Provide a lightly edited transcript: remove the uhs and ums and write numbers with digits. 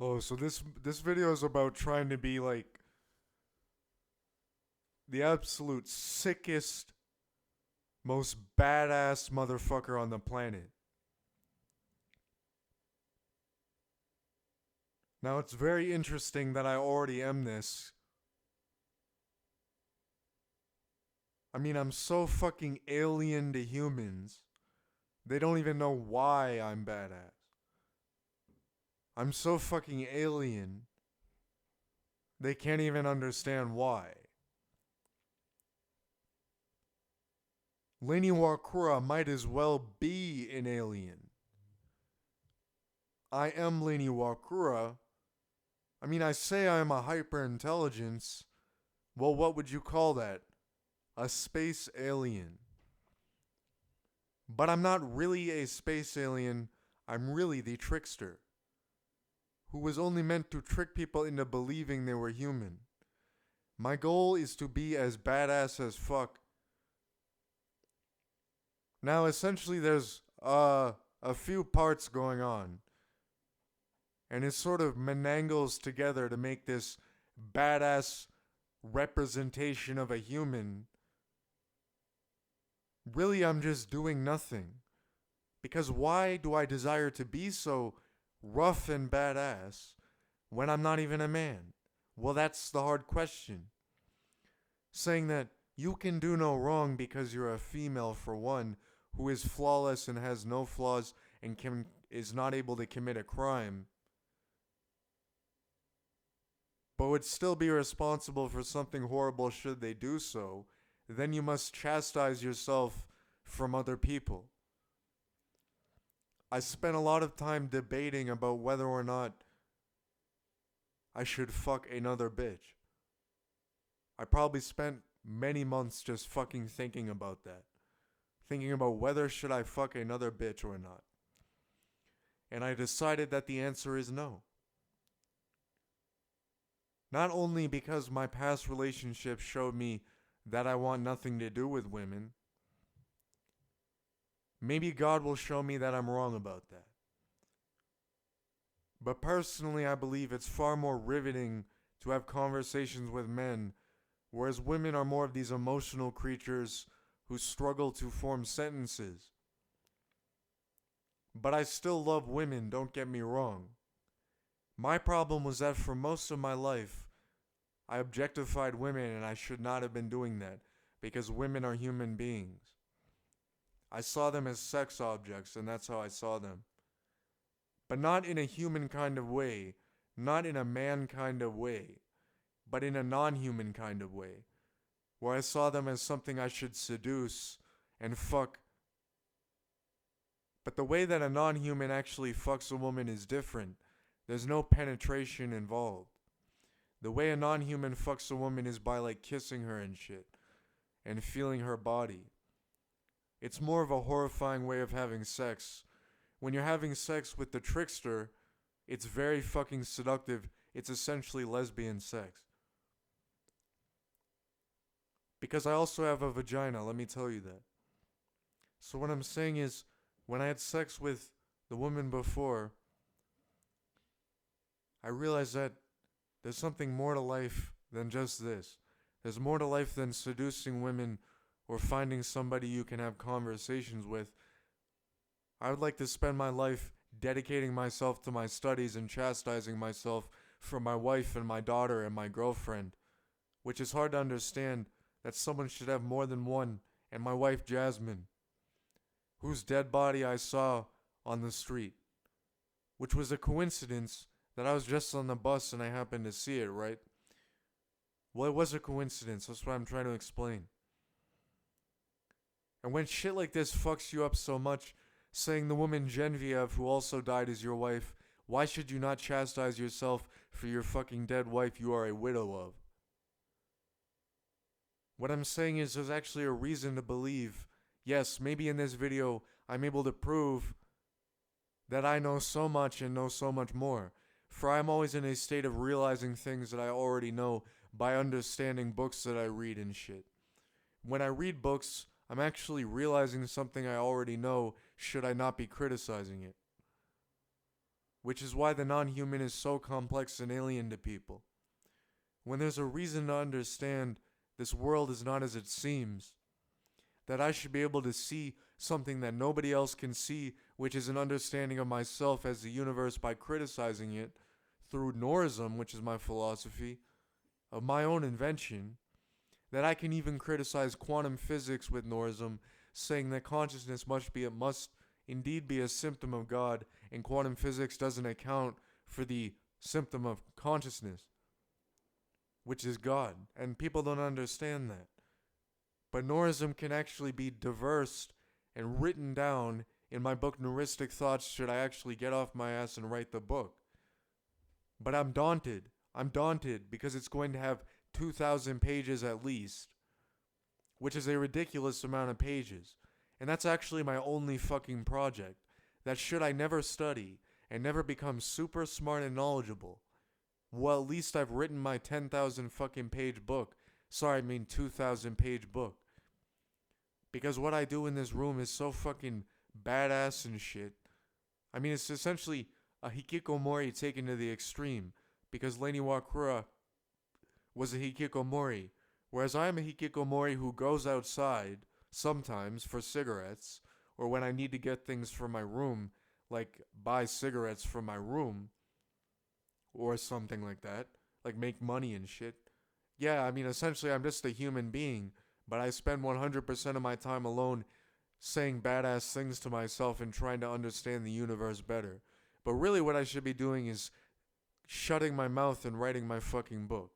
Oh, so this video is about trying to be like the absolute sickest, most badass motherfucker on the planet. Now it's very interesting that I already am this. I mean, I'm so fucking alien to humans. They don't even know why I'm badass. I'm so fucking alien. They can't even understand why. Lain Iwakura might as well be an alien. I am Lain Iwakura. I mean, I say I'm a hyper intelligence. Well, what would you call that? A space alien. But I'm not really a space alien. I'm really the trickster, who was only meant to trick people into believing they were human. My goal is to be as badass as fuck. Now, essentially, there's a few parts going on, and it sort of menangles together to make this badass representation of a human. Really, I'm just doing nothing. Because why do I desire to be so rough and badass when I'm not even a man? Well, that's the hard question. Saying that you can do no wrong because you're a female, for one, who is flawless and has no flaws and is not able to commit a crime, but would still be responsible for something horrible should they do so, then you must chastise yourself from other people. I spent a lot of time debating about whether or not I should fuck another bitch. I probably spent many months just fucking thinking about that. Thinking about whether should I fuck another bitch or not. And I decided that the answer is no. Not only because my past relationships showed me that I want nothing to do with women, maybe God will show me that I'm wrong about that. But personally, I believe it's far more riveting to have conversations with men, whereas women are more of these emotional creatures who struggle to form sentences. But I still love women, don't get me wrong. My problem was that for most of my life, I objectified women and I should not have been doing that because women are human beings. I saw them as sex objects and that's how I saw them. But not in a human kind of way, not in a man kind of way, but in a non-human kind of way, where I saw them as something I should seduce and fuck. But the way that a non-human actually fucks a woman is different. There's no penetration involved. The way a non-human fucks a woman is by like kissing her and shit and feeling her body. It's more of a horrifying way of having sex. When you're having sex with the trickster, it's very fucking seductive. It's essentially lesbian sex. Because I also have a vagina, let me tell you that. So what I'm saying is, when I had sex with the woman before, I realized that there's something more to life than just this. There's more to life than seducing women or finding somebody you can have conversations with. I would like to spend my life dedicating myself to my studies and chastising myself for my wife and my daughter and my girlfriend, which is hard to understand that someone should have more than one, and my wife Jasmine, whose dead body I saw on the street, which was a coincidence that I was just on the bus and I happened to see it, right? Well, it was a coincidence, that's what I'm trying to explain. And when shit like this fucks you up so much, saying the woman Genevieve, who also died, is your wife, why should you not chastise yourself for your fucking dead wife you are a widow of? What I'm saying is there's actually a reason to believe, yes, maybe in this video I'm able to prove that I know so much and know so much more. For I'm always in a state of realizing things that I already know by understanding books that I read and shit. When I read books, I'm actually realizing something I already know, should I not be criticizing it. which is why the non-human is so complex and alien to people. When there's a reason to understand this world is not as it seems, that I should be able to see something that nobody else can see, which is an understanding of myself as the universe by criticizing it through Norism, which is my philosophy, of my own invention, that I can even criticize quantum physics with Norism, saying that consciousness must indeed be a symptom of God, and quantum physics doesn't account for the symptom of consciousness, which is God, and people don't understand that. But Norism can actually be diverse and written down in my book Neuristic Thoughts should I actually get off my ass and write the book. But I'm daunted. I'm daunted because it's going to have 2,000 pages at least, which is a ridiculous amount of pages. And that's actually my only fucking project. That should I never study and never become super smart and knowledgeable, well, at least I've written my 10,000 fucking page book. Sorry, I mean 2,000 page book. Because what I do in this room is so fucking badass and shit. I mean, it's essentially a hikikomori taken to the extreme. Because Lain Iwakura was a hikikomori. Whereas I'm a hikikomori who goes outside sometimes for cigarettes, or when I need to get things for my room, like buy cigarettes for my room, or something like that, like make money and shit. Yeah, I mean, essentially I'm just a human being, but I spend 100% of my time alone saying badass things to myself and trying to understand the universe better. But really what I should be doing is shutting my mouth and writing my fucking book.